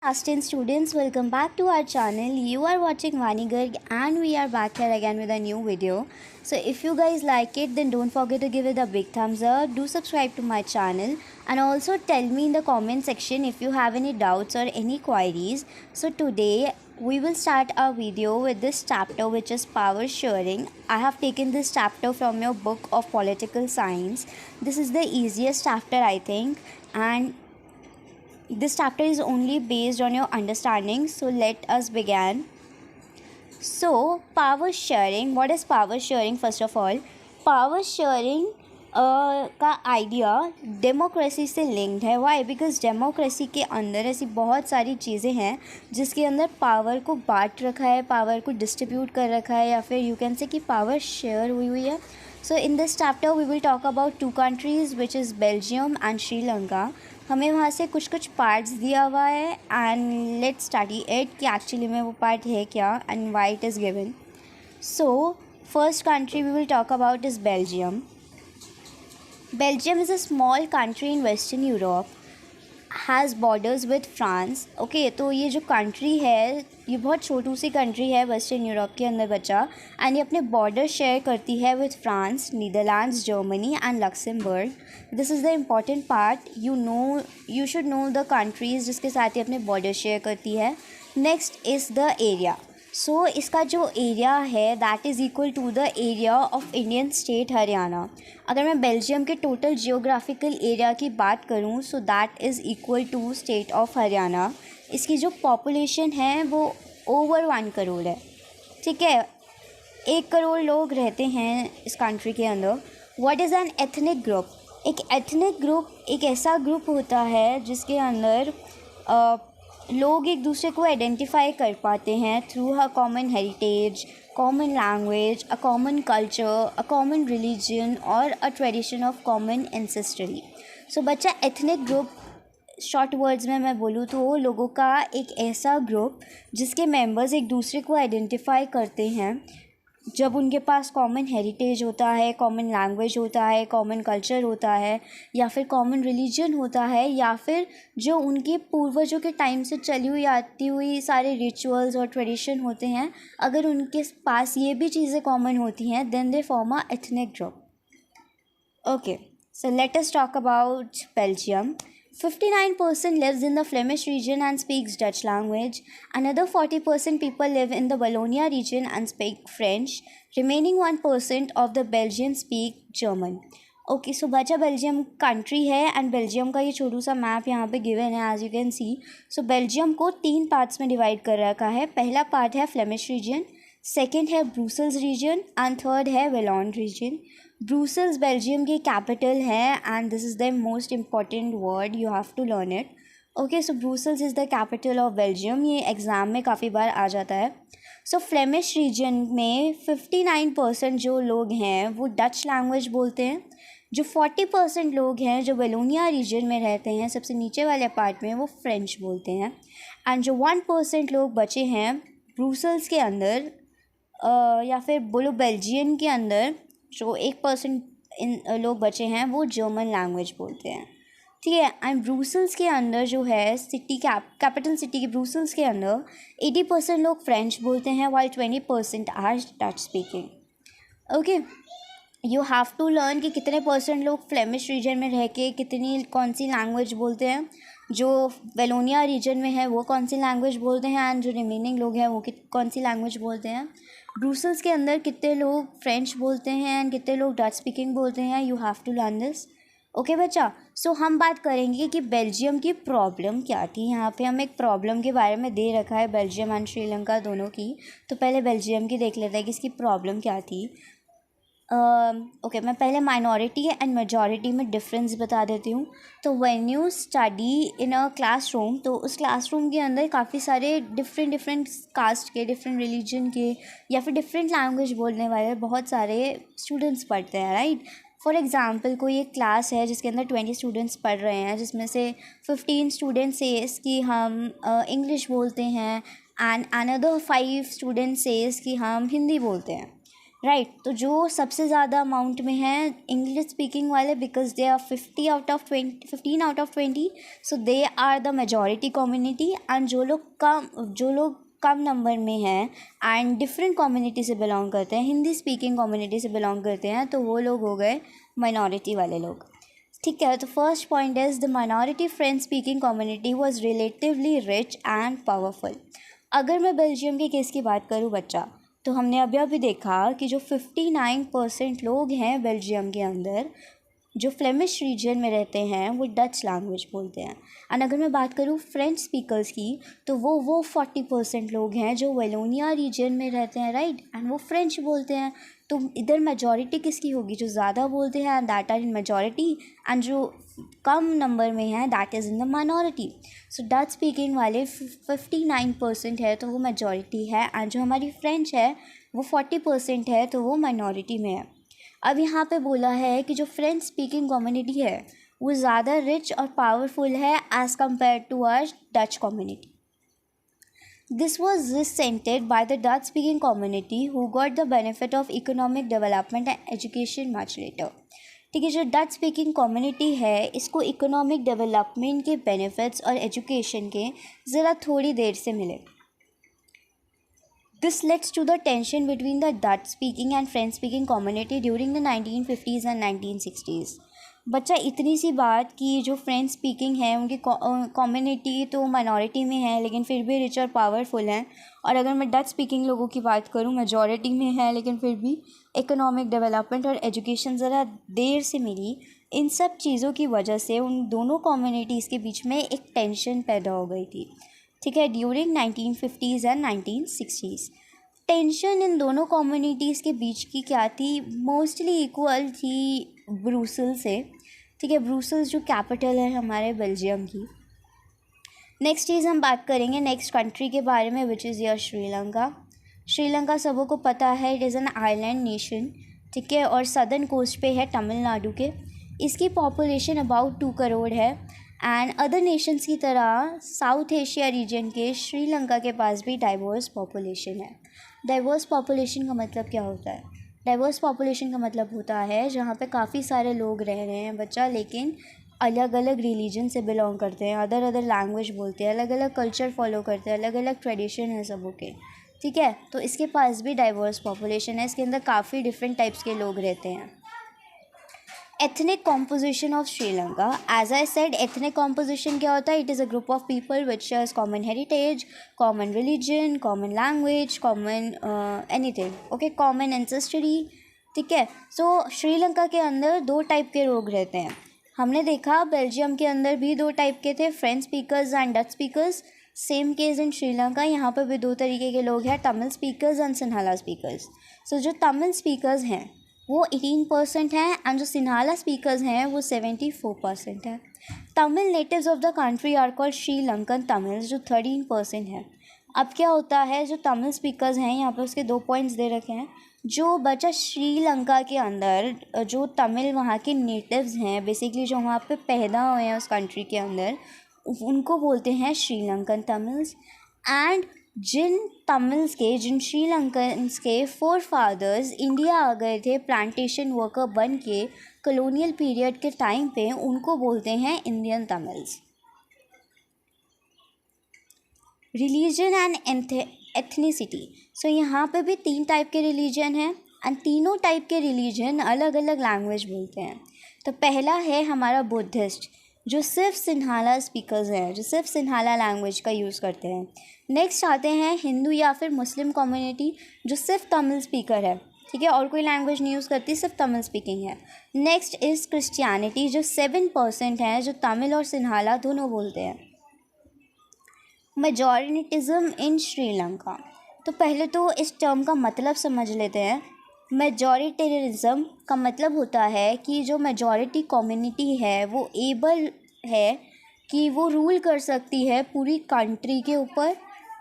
Aston students, welcome back to our channel. You are watching Vani Garg and we are back here again with a new video. So if you guys like it, then don't forget to give it a big thumbs up. Do subscribe to my channel and also tell me in the comment section if you have any doubts or any queries. So today we will start our video with this chapter, which is power sharing. I have taken this chapter from your book of political science. This is the easiest chapter, I think, and this chapter is only based on your understanding. So let us begin. So power sharing, what is power sharing? First of all, power sharing का idea democracy से linked है. Y? Because democracy के अंदर ऐसी बहुत सारी चीज़ें हैं जिसके अंदर पावर को बांट रखा है, पावर को डिस्ट्रीब्यूट कर रखा है, या फिर यू कैन से कि पावर शेयर हुई है. So in this chapter we will talk about two countries which is Belgium and Sri. हमें वहाँ से कुछ कुछ पार्ट्स दिया हुआ है एंड लेट्स स्टडी इट कि एक्चुअली में वो पार्ट है क्या and why it is given. So first country we will talk about is Belgium. Belgium is a small country in Western Europe, has borders with France. Okay, तो ये जो country है ये बहुत छोटू सी कंट्री है वेस्टर्न यूरोप के अंदर बचा, एंड ये अपने बॉर्डर शेयर करती है with France, Netherlands, Germany and Luxembourg. This is the important part. You should know the countries जिसके साथ ये अपने बॉर्डर शेयर करती है. Next is the area. So इसका जो एरिया है that is equal to the area of Indian state Haryana. अगर मैं बेल्जियम के टोटल जियोग्राफिकल एरिया की बात करूं so that is equal to state of Haryana. इसकी जो पॉपुलेशन है वो ओवर 1 करोड़ है. ठीक है, 1 करोड़ लोग रहते हैं इस कंट्री के अंदर. What is an ethnic group? एक एथनिक ग्रुप एक ऐसा ग्रुप होता है जिसके अंदर लोग एक दूसरे को आइडेंटिफाई कर पाते हैं through a common heritage, common language, a common culture, a common religion और a tradition of common ancestry. So बच्चा, एथनिक ग्रुप शॉर्ट वर्ड्स में मैं बोलूँ तो लोगों का एक ऐसा ग्रुप जिसके मेंबर्स एक दूसरे को आइडेंटिफाई करते हैं जब उनके पास कॉमन हेरिटेज होता है, कॉमन लैंग्वेज होता है, कॉमन कल्चर होता है, या फिर कॉमन रिलीजन होता है, या फिर जो उनके पूर्वजों के टाइम से चली हुई आती हुई सारे रिचुअल्स और ट्रेडिशन होते हैं. अगर उनके पास ये भी चीज़ें कॉमन होती हैं then they form a ethnic group. Okay, so let us talk about Belgium. 59% lives in the Flemish region and speaks Dutch language. Another 40% people live in the Wallonia region and speak French. Remaining 1% of the Belgians speak German. Okay, so बचा Belgium country है and Belgium का ये छोटू सा map यहाँ पे given है as you can see. So Belgium को 3 पार्ट्स में डिवाइड कर रखा है. पहला पार्ट है फ्लेमिश रीजन, सेकेंड है ब्रूसल्स रीजन एंड थर्ड है वेलॉन रीजन. ब्रूसल्स बेल्जियम की कैपिटल है and this is the most important word, you have to learn it. Okay, so Brussels is the capital of Belgium. ये exam में काफ़ी बार आ जाता है. सो Flemish region में 59% जो लोग हैं वो डच लैंग्वेज बोलते हैं. जो 40% लोग हैं जो वेलोनिया रीजन में रहते हैं सबसे नीचे वाले पार्ट में, वो फ्रेंच बोलते हैं. एंड जो 1% लोग बचे हैं ब्रूसल्स के अंदर या फिर बोलो बेल्जियन के अंदर, जो 1% इन लोग बचे हैं वो जर्मन लैंग्वेज बोलते हैं. ठीक है, एंड ब्रूसल्स के अंदर जो है सिटी कैपिटल सिटी के ब्रूसल्स के अंदर 80% लोग फ्रेंच बोलते हैं while 20% are Dutch speaking. Okay, you have to learn कि कितने परसेंट लोग फ्लेमिश रीजन में रह के कितनी कौन सी लैंग्वेज बोलते हैं, जो वेलोनिया रीजन में है वो कौन सी लैंग्वेज बोलते हैं, एंड जो रिमेनिंग लोग हैं वो कौन सी लैंग्वेज बोलते हैं. ब्रूसल्स के अंदर कितने लोग फ्रेंच बोलते हैं एंड कितने लोग डच स्पीकिंग बोलते हैं, you have to learn this. Okay बच्चा, सो हम बात करेंगे कि बेल्जियम की प्रॉब्लम क्या थी. यहाँ पे हम एक प्रॉब्लम के बारे में दे रखा है बेल्जियम एंड श्रीलंका दोनों की. तो पहले बेल्जियम की देख लेते हैं कि इसकी प्रॉब्लम क्या थी. ओके, मैं पहले माइनॉरिटी एंड मेजॉरिटी में डिफरेंस बता देती हूँ. तो when you study in a classroom, तो उस क्लासरूम के अंदर काफ़ी सारे डिफरेंट कास्ट के, डिफरेंट रिलीजन के, या फिर डिफरेंट लैंग्वेज बोलने वाले बहुत सारे स्टूडेंट्स पढ़ते हैं, राइट. फॉर एग्ज़ाम्पल कोई एक क्लास है जिसके अंदर 20 स्टूडेंट्स पढ़ रहे हैं, जिसमें से 15 स्टूडेंट्स सेज कि हम इंग्लिश बोलते हैं एंड अनदर 5 स्टूडेंट्स सेज कि हम हिंदी बोलते हैं. राइट तो जो सबसे ज़्यादा अमाउंट में है इंग्लिश स्पीकिंग वाले, because they are 15 out of 20, so they are the majority community. And जो लोग कम नंबर में हैं एंड डिफरेंट कम्युनिटी से बिलोंग करते हैं, हिंदी स्पीकिंग कम्युनिटी से बिलोंग करते हैं, तो वो लोग हो गए माइनॉरिटी वाले लोग। ठीक है, तो first point is the minority French speaking community was relatively rich and powerful. अगर मैं बेल्जियम के केस की बात करूँ बच्चा, तो हमने अभी देखा कि जो 59% लोग हैं बेल्जियम के अंदर, जो फ्लेमिश रीजन में रहते हैं, वो डच लैंग्वेज बोलते हैं। एंड अगर मैं बात करूँ फ्रेंच स्पीकर्स की, तो वो 40% लोग हैं जो वेलोनिया रीजन में रहते हैं, राइट, एंड वो फ्रेंच बोलते हैं। तो इधर मेजॉरिटी किसकी होगी? जो ज़्यादा बोलते हैं, and that are in majority, and जो कम नंबर में है that is in the minority. So Dutch speaking वाले 59% है, तो वो मेजॉरिटी है, एंड जो हमारी फ्रेंच है वो 40% है, तो वो माइनॉरिटी में है। अब यहाँ पे बोला है कि जो फ्रेंच स्पीकिंग कम्युनिटी है वो ज़्यादा रिच और पावरफुल है as compare to our Dutch community. This was resented by the Dutch speaking community who got the benefit of economic development and education much later। ठीक है, जो डच स्पीकिंग कम्युनिटी है इसको इकोनॉमिक डेवलपमेंट के benefits और education के ज़रा थोड़ी देर से मिले। This leads to the tension between the Dutch speaking and French speaking community during the 1950s and 1960s। बच्चा इतनी सी बात कि जो फ्रेंच स्पीकिंग है उनकी कम्युनिटी तो माइनॉरिटी में है लेकिन फिर भी रिच और पावरफुल हैं, और अगर मैं डच स्पीकिंग लोगों की बात करूँ मेजॉरिटी में है लेकिन फिर भी इकोनॉमिक डेवलपमेंट और एजुकेशन ज़रा देर से मिली। इन सब चीज़ों की वजह से उन दोनों कम्युनिटीज़ के बीच में एक टेंशन पैदा हो गई थी। ठीक है, during 1950s and 1960s। Tension in दोनों कम्युनिटीज़ के बीच की क्या थी? मोस्टली इक्वल थी ब्रुसेल से। ठीक है, ब्रुसेल्स जो कैपिटल है हमारे बेल्जियम की। नेक्स्ट चीज़ हम बात करेंगे नेक्स्ट कंट्री के बारे में, which is your Sri Lanka. Sri Lanka सबों को पता है it is an island nation. ठीक है, और सदर्न कोस्ट पे है तमिलनाडु के। इसकी पॉपुलेशन अबाउट 2 करोड़ है, एंड अदर नेशंस की तरह साउथ एशिया रीजन के श्रीलंका के पास भी डाइवर्स पॉपुलेशन है। डाइवर्स पॉपुलेशन का मतलब क्या होता है? डाइवर्स पॉपुलेशन का मतलब होता है जहाँ पे काफ़ी सारे लोग रह रहे हैं बच्चा, लेकिन अलग अलग रिलीजन से बिलोंग करते हैं, अदर लैंग्वेज बोलते हैं, अलग अलग कल्चर फॉलो करते हैं, अलग अलग ट्रेडिशन है सबों के। ठीक है, तो इसके पास भी डाइवर्स पॉपुलेशन है, इसके अंदर काफ़ी डिफरेंट टाइप्स के लोग रहते हैं। Ethnic composition of Sri Lanka, as I said ethnic composition क्या होता है? It is a group of people which shares common heritage, common religion, common language, common anything, okay, common ancestry. ठीक है, सो श्रीलंका के अंदर 2 टाइप के लोग रहते हैं। हमने देखा बेल्जियम के अंदर भी 2 टाइप के थे, French speakers and Dutch speakers. Same case in Sri, यहाँ पर भी 2 तरीके के लोग हैं, Tamil speakers and Sinhala speakers. So जो तमिल स्पीकर्स हैं वो 18% हैं, एंड जो सिन्हाला स्पीकर्स हैं वो 74% हैं। Tamil natives of the country are called Sri Lankan Tamils, जो 13% है। अब क्या होता है, जो तमिल स्पीकर्स हैं यहाँ पर उसके 2 पॉइंट्स दे रखे हैं। जो बचा श्रीलंका के अंदर जो तमिल वहाँ के नेटिव्स हैं, बेसिकली जो वहाँ पे पैदा हुए हैं उस कंट्री के अंदर, उनको बोलते हैं श्रीलंकन तमिल्स। एंड जिन श्रीलंकन्स के 4 फादर्स इंडिया आ गए थे प्लांटेशन वर्कर बन के कॉलोनियल पीरियड के टाइम पे, उनको बोलते हैं Indian Tamils. Religion and ethnicity, so यहाँ पे भी 3 टाइप के रिलीजन हैं, एंड तीनों टाइप के रिलीजन अलग अलग लैंग्वेज बोलते हैं। तो पहला है हमारा बुद्धिस्ट, जो सिर्फ सिन्हाला स्पीकर्स हैं, जो सिर्फ सिन्हाला लैंग्वेज का यूज़ करते हैं। नेक्स्ट आते हैं हिंदू या फिर मुस्लिम कम्युनिटी, जो सिर्फ तमिल स्पीकर है। ठीक है, और कोई लैंग्वेज नहीं यूज़ करती, सिर्फ तमिल स्पीकिंग है। नेक्स्ट इज़ क्रिश्चियनिटी, जो 7% है, जो तमिल और सिन्हाला दोनों बोलते हैं। मेजॉरिटिज़म इन श्रीलंका, तो पहले तो इस टर्म का मतलब समझ लेते हैं। मेजॉरिटेरिज्म का मतलब होता है कि जो मेजॉरिटी कम्युनिटी है वो एबल है कि वो रूल कर सकती है पूरी कंट्री के ऊपर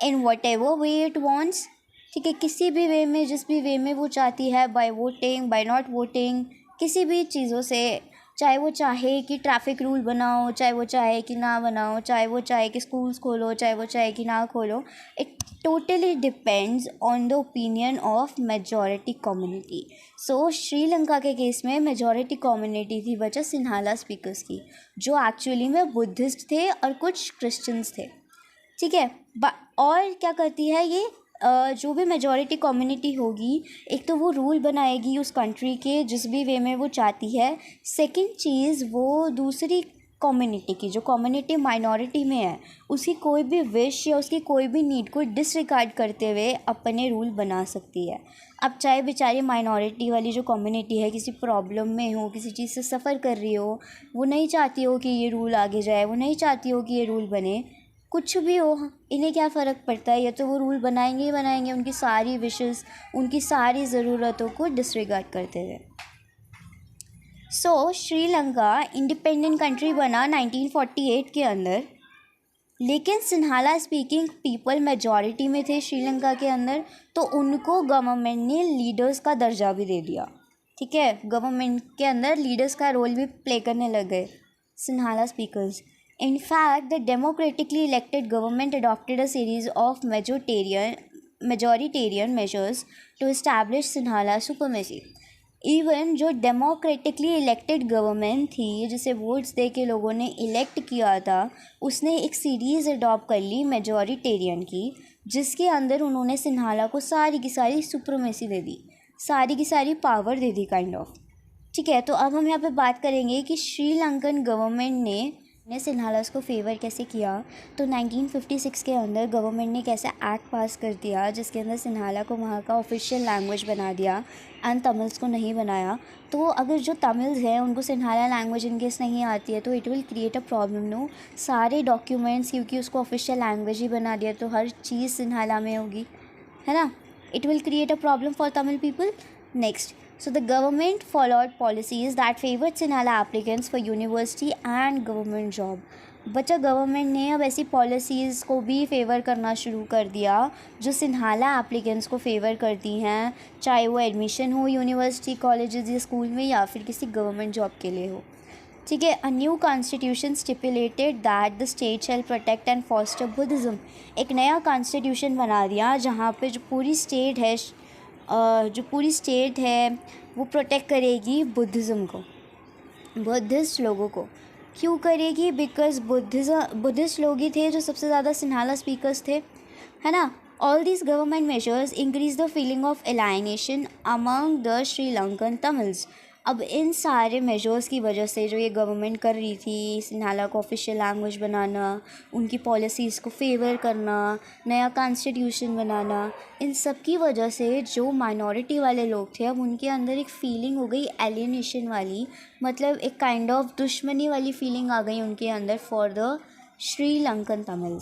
in what ever way it wants. ठीक है, किसी भी वे में, जिस भी वे में वो चाहती है, by voting, by not voting, किसी भी चीज़ों से चाहे वो चाहे कि ट्रैफिक रूल बनाओ, चाहे वो चाहे कि ना बनाओ, चाहे वो चाहे कि स्कूल्स खोलो, चाहे वो चाहे कि ना खोलो, it totally depends on the opinion of majority community. So Sri के केस में मेजॉरिटी कम्युनिटी थी वजह सिन्हाला स्पीकर्स की, जो एक्चुअली में बुद्धिस्ट थे और कुछ क्रिश्चियंस थे, ठीक है। और क्या करती है ये, जो भी मेजॉरिटी कम्युनिटी होगी, एक तो वो रूल बनाएगी उस कंट्री के जिस भी वे में वो चाहती है। सेकंड चीज़, वो दूसरी कम्युनिटी की, जो कम्युनिटी माइनॉरिटी में है, उसकी कोई भी विश या उसकी कोई भी नीड को डिसरिगार्ड करते हुए अपने रूल बना सकती है। अब चाहे बेचारी माइनॉरिटी वाली जो कम्युनिटी है किसी प्रॉब्लम में हो, किसी चीज़ से सफ़र कर रही हो, वो नहीं चाहती हो कि ये रूल आगे जाए, वो नहीं चाहती हो कि ये रूल बने, कुछ भी हो, इन्हें क्या फ़र्क पड़ता है, या तो वो रूल बनाएंगे ही बनाएंगे उनकी सारी विशेस, उनकी सारी ज़रूरतों को डिसरिगार्ड करते हुए। सो श्रीलंका इंडिपेंडेंट कंट्री बना 1948 के अंदर, लेकिन सिन्हाला स्पीकिंग पीपल मेजॉरिटी में थे श्रीलंका के अंदर, तो उनको गवर्नमेंट ने लीडर्स का दर्जा भी दे दिया, ठीक है। गवर्नमेंट के अंदर लीडर्स का रोल भी प्ले करने लग गए Sinhala speakers. In fact, the democratically elected government adopted a series of majoritarian measures to establish Sinhala supremacy. Even जो डेमोक्रेटिकली इलेक्टेड गवर्नमेंट थी, जिसे वोट्स दे के लोगों ने इलेक्ट किया था, उसने एक सीरीज़ अडॉप्ट कर ली मेजॉरिटेरियन की, जिसके अंदर उन्होंने सिन्हाला को सारी की सारी सुप्रीमेसी दे दी, सारी की सारी power they the kind of, ठीक है। तो अब हम यहाँ पे बात करेंगे कि श्रीलंकन गवर्नमेंट ने सिन्हालास को फेवर कैसे किया। तो 1956 के अंदर गवर्नमेंट ने कैसे एक्ट पास कर दिया जिसके अंदर सिन्हाला को वहाँ का ऑफिशियल लैंग्वेज बना दिया एंड तमिल्स को नहीं बनाया। तो अगर जो तमिल्स हैं उनको सिन्हाला लैंग्वेज इनकेस नहीं आती है तो it will create a problem no, सारे डॉक्यूमेंट्स, क्योंकि उसको ऑफिशियल लैंग्वेज ही बना दिया तो हर चीज़ सिन्हाला में होगी, है ना। It will create a problem for Tamil people. Next, so the government followed policies that favored Sinhala applicants for university and government job. बचा गवर्नमेंट ने अब ऐसी पॉलिसीज़ को भी फेवर करना शुरू कर दिया जो सिन्हाला एप्लीकेंट्स को फेवर करती हैं, चाहे वो एडमिशन हो यूनिवर्सिटी, कॉलेजेस या स्कूल में, या फिर किसी गवर्नमेंट जॉब के लिए हो, ठीक है। A new constitution stipulated that the state shall protect and foster Buddhism. एक नया कॉन्स्टिट्यूशन बना दिया जहाँ पे जो पूरी स्टेट है वो प्रोटेक्ट करेगी बुद्धिज़्म को, बुद्धिस्ट लोगों को। क्यों करेगी? बिकॉज बुद्धिस्ट लोग ही थे जो सबसे ज़्यादा सिन्हाला स्पीकर्स थे, है ना। All these government measures increase the feeling of alienation among the Sri Lankan Tamils. अब इन सारे मेजर्स की वजह से जो ये गवर्नमेंट कर रही थी, सिन्हाला को ऑफिशियल लैंग्वेज बनाना, उनकी पॉलिसीज़ को फेवर करना, नया कॉन्स्टिट्यूशन बनाना, इन सब की वजह से जो माइनॉरिटी वाले लोग थे अब उनके अंदर एक फ़ीलिंग हो गई एलियनेशन वाली, मतलब एक काइंड ऑफ दुश्मनी वाली फीलिंग आ गई उनके अंदर फॉर द श्रीलंकन तमिल्स।